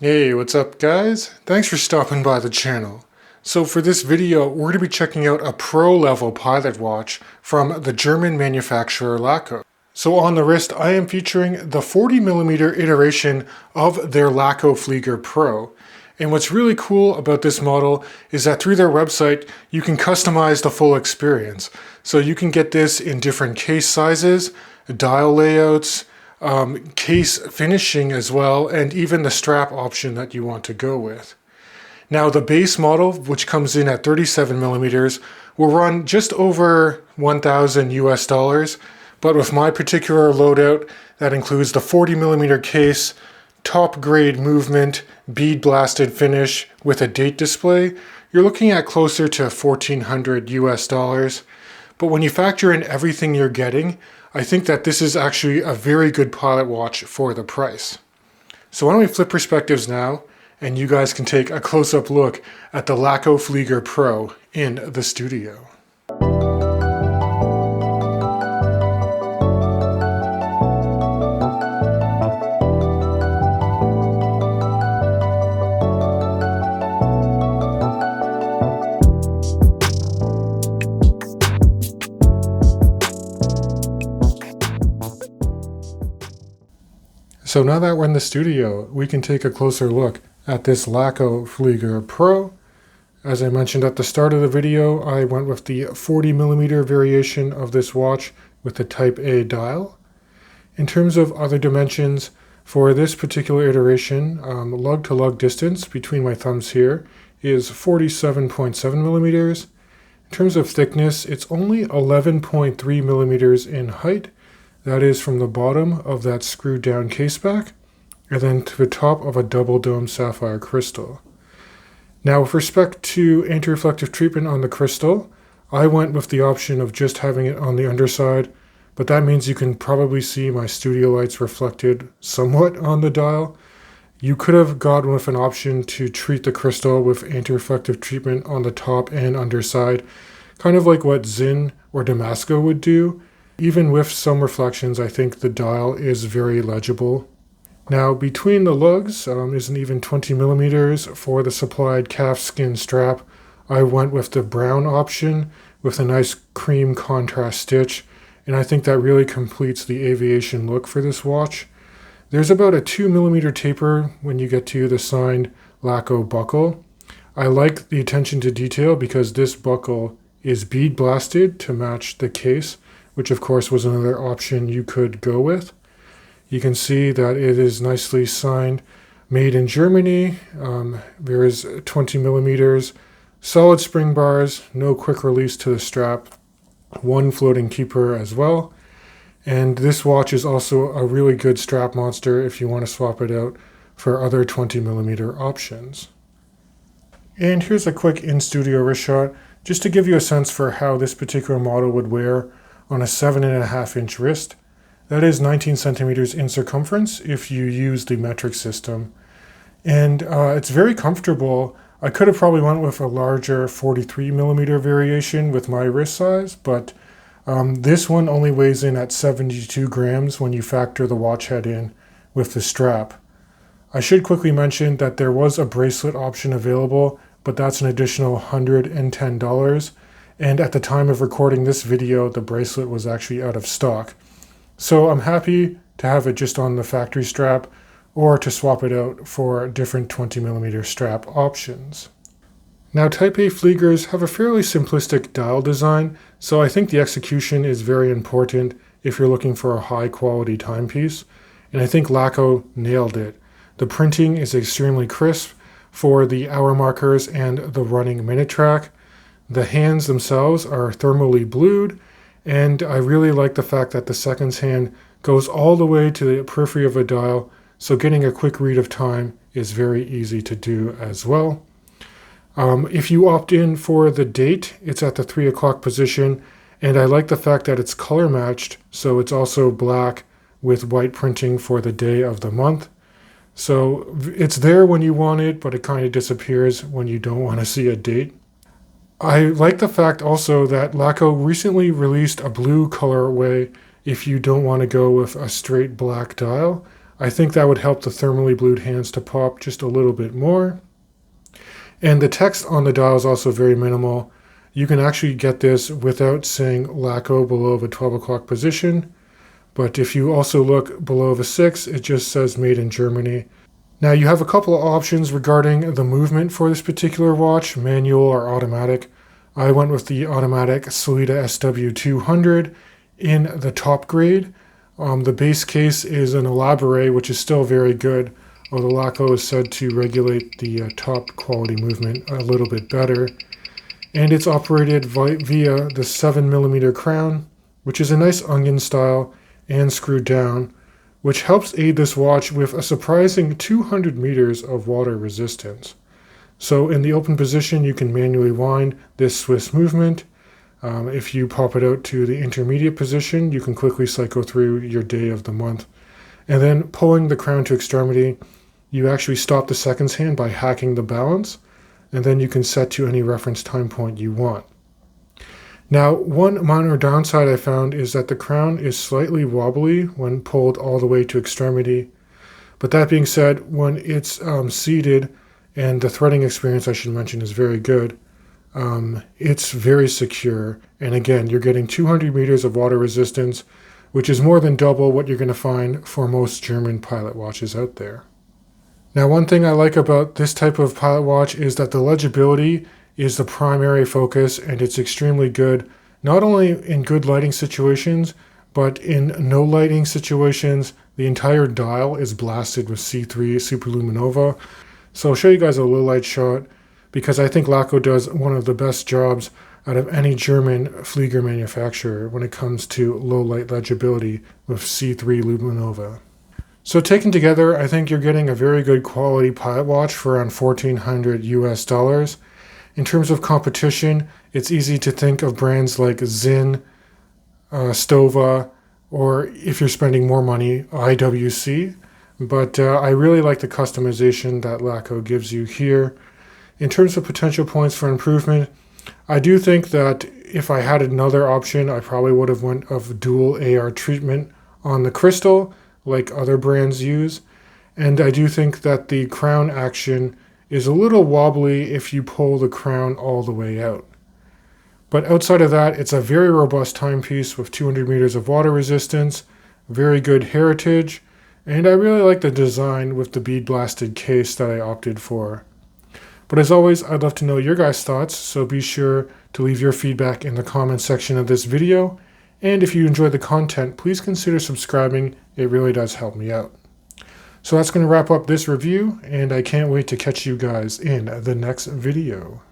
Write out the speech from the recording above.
Hey, what's up guys? Thanks for stopping by the channel. So for this video, we're going to be checking out a pro level pilot watch from the German manufacturer Laco. So on the wrist, I am featuring the 40mm iteration of their Laco Flieger Pro. And what's really cool about this model is that through their website, you can customize the full experience. So you can get this in different case sizes, dial layouts, case finishing as well, and even the strap option that you want to go with. Now the base model, which comes in at 37mm, will run just over 1,000 US dollars, but with my particular loadout, that includes the 40mm case, top grade movement, bead blasted finish with a date display, you're looking at closer to 1,400 US dollars. But when you factor in everything you're getting, I think that this is actually a very good pilot watch for the price. So why don't we flip perspectives now, and you guys can take a close-up look at the Laco Flieger Pro in the studio. So now that we're in the studio, we can take a closer look at this Laco Flieger Pro. As I mentioned at the start of the video, I went with the 40mm variation of this watch with the Type A dial. In terms of other dimensions, for this particular iteration, lug to lug distance between my thumbs here is 47.7mm. In terms of thickness, it's only 11.3mm in height. That is from the bottom of that screwed down case back, and then to the top of a double dome sapphire crystal. Now with respect to anti-reflective treatment on the crystal, I went with the option of just having it on the underside, but that means you can probably see my studio lights reflected somewhat on the dial. You could have gone with an option to treat the crystal with anti-reflective treatment on the top and underside, kind of like what Zinn or Damasco would do. Even with some reflections, I think the dial is very legible. Now between the lugs is an even 20mm. For the supplied calf skin strap, I went with the brown option with a nice cream contrast stitch, and I think that really completes the aviation look for this watch. There's about a 2mm taper when you get to the signed Laco buckle. I like the attention to detail because this buckle is bead blasted to match the case, which of course was another option you could go with. You can see that it is nicely signed, made in Germany. There is 20mm, solid spring bars, no quick release to the strap, one floating keeper as well. And this watch is also a really good strap monster if you want to swap it out for other 20mm options. And here's a quick in-studio wrist shot, just to give you a sense for how this particular model would wear on a 7.5-inch wrist. That is 19 centimeters in circumference if you use the metric system. And it's very comfortable. I could have probably went with a larger 43mm variation with my wrist size, but this one only weighs in at 72 grams when you factor the watch head in with the strap. I should quickly mention that there was a bracelet option available, but that's an additional $110. And at the time of recording this video, the bracelet was actually out of stock. So I'm happy to have it just on the factory strap or to swap it out for different 20mm strap options. Now Type A Fliegers have a fairly simplistic dial design, so I think the execution is very important if you're looking for a high quality timepiece. And I think Laco nailed it. The printing is extremely crisp for the hour markers and the running minute track. The hands themselves are thermally blued, and I really like the fact that the seconds hand goes all the way to the periphery of a dial, so getting a quick read of time is very easy to do as well. If you opt in for the date, it's at the 3 o'clock position, and I like the fact that it's color matched, so it's also black with white printing for the day of the month. So it's there when you want it, but it kind of disappears when you don't want to see a date. I like the fact also that Laco recently released a blue colorway if you don't want to go with a straight black dial. I think that would help the thermally blued hands to pop just a little bit more. And the text on the dial is also very minimal. You can actually get this without saying Laco below the 12 o'clock position. But if you also look below the 6, it just says made in Germany. Now you have a couple of options regarding the movement for this particular watch, manual or automatic. I went with the automatic Sellita SW200 in the top grade. The base case is an Elaborate, which is still very good, although Laco is said to regulate the top quality movement a little bit better. And it's operated via the 7mm crown, which is a nice onion style and screwed down, which helps aid this watch with a surprising 200 meters of water resistance. So in the open position, you can manually wind this Swiss movement. If you pop it out to the intermediate position, you can quickly cycle through your day of the month. And then pulling the crown to extremity, you actually stop the seconds hand by hacking the balance, and then you can set to any reference time point you want. Now, one minor downside I found is that the crown is slightly wobbly when pulled all the way to extremity. But that being said, when it's seated, and the threading experience, I should mention, is very good, it's very secure. And again, you're getting 200 meters of water resistance, which is more than double what you're going to find for most German pilot watches out there. Now, one thing I like about this type of pilot watch is that the legibility is the primary focus, and it's extremely good, not only in good lighting situations, but in no lighting situations. The entire dial is blasted with C3 Superluminova. So I'll show you guys a low light shot, because I think Laco does one of the best jobs out of any German Flieger manufacturer when it comes to low light legibility with C3 Luminova. So taken together, I think you're getting a very good quality pilot watch for around $1,400 US. In terms of competition, it's easy to think of brands like Zinn, Stova, or if you're spending more money, IWC. But I really like the customization that Laco gives you here. In terms of potential points for improvement, I do think that if I had another option, I probably would have went of dual AR treatment on the crystal, like other brands use. And I do think that the crown action is a little wobbly if you pull the crown all the way out. But outside of that, it's a very robust timepiece with 200 meters of water resistance, very good heritage, and I really like the design with the bead blasted case that I opted for. But as always, I'd love to know your guys' thoughts, so be sure to leave your feedback in the comments section of this video. And if you enjoy the content, please consider subscribing. It really does help me out. So that's going to wrap up this review, and I can't wait to catch you guys in the next video.